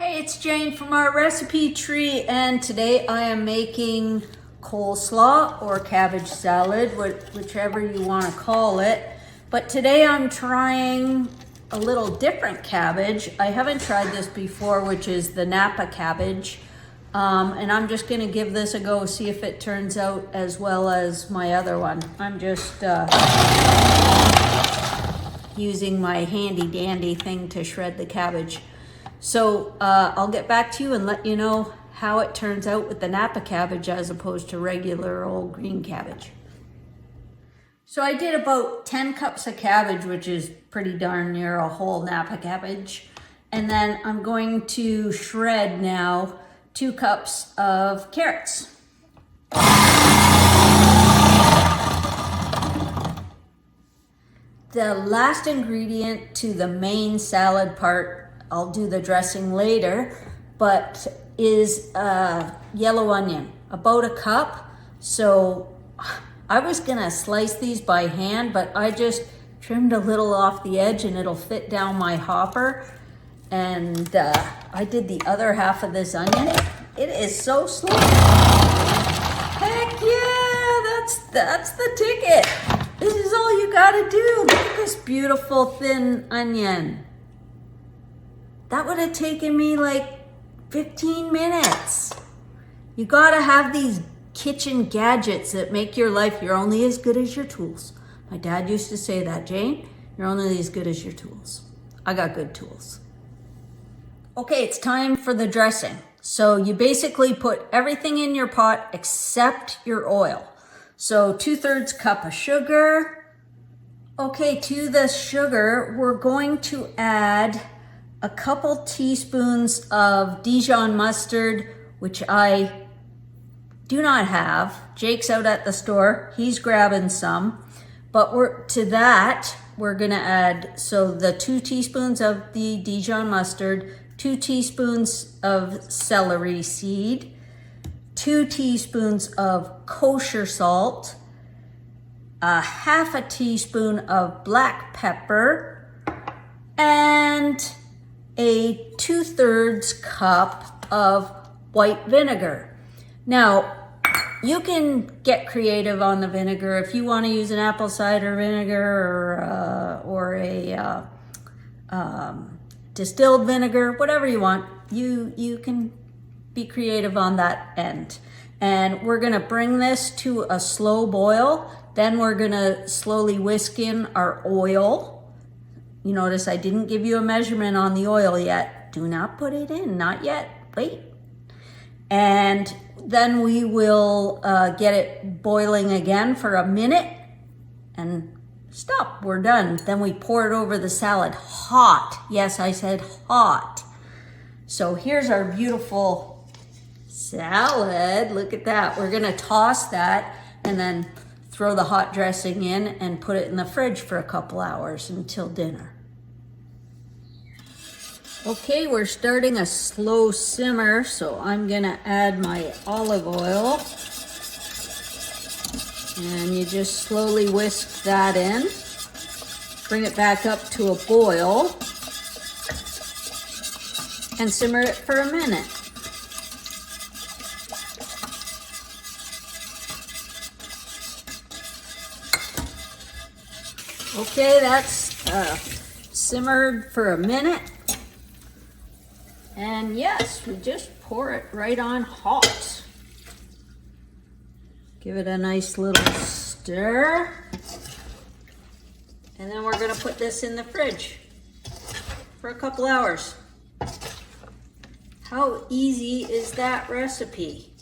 Hey, it's Jane from OurRecipeTree, and today I am making coleslaw or cabbage salad, whichever you want to call it. But today I'm trying a little different cabbage. I haven't tried this before, which is the Napa cabbage. And I'm just going to give this a go, see if it turns out as well as my other one. I'm just using my handy dandy thing to shred the cabbage. So I'll get back to you and let you know how it turns out with the Napa cabbage as opposed to regular old green cabbage. So I did about 10 cups of cabbage, which is pretty darn near a whole Napa cabbage. And then I'm going to shred now 2 cups of carrots. The last ingredient to the main salad part, I'll do the dressing later, but is yellow onion, about a cup. So I was gonna slice these by hand, but I just trimmed a little off the edge and it'll fit down my hopper. And I did the other half of this onion. It is so slow. Heck yeah, that's the ticket. This is all you gotta do. Look at this beautiful thin onion. That would have taken me like 15 minutes. You gotta have these kitchen gadgets that make your life, you're only as good as your tools. My dad used to say that, Jane, you're only as good as your tools. I got good tools. Okay, it's time for the dressing. So you basically put everything in your pot except your oil. So 2/3 cup of sugar. Okay, to the sugar, we're going to add a couple teaspoons of Dijon mustard, which I do not have. Jake's out at the store, he's grabbing some. But we're gonna add, so the 2 teaspoons of the Dijon mustard, 2 teaspoons of celery seed, 2 teaspoons of kosher salt, a half a teaspoon of black pepper, and a 2/3 cup of white vinegar. Now, you can get creative on the vinegar if you want to use an apple cider vinegar or a distilled vinegar, whatever you want. You can be creative on that end. And we're gonna bring this to a slow boil. Then we're gonna slowly whisk in our oil. You notice I didn't give you a measurement on the oil yet. Do not put it in, not yet, wait. And then we will get it boiling again for a minute and stop, we're done. Then we pour it over the salad, hot. Yes, I said hot. So here's our beautiful salad, look at that. We're gonna toss that and then throw the hot dressing in and put it in the fridge for a couple hours until dinner. Okay, we're starting a slow simmer, so I'm gonna add my olive oil. And you just slowly whisk that in. Bring it back up to a boil. And simmer it for a minute. Okay, that's simmered for a minute. And yes, we just pour it right on hot. Give it a nice little stir. And then we're gonna put this in the fridge for a couple hours. How easy is that recipe?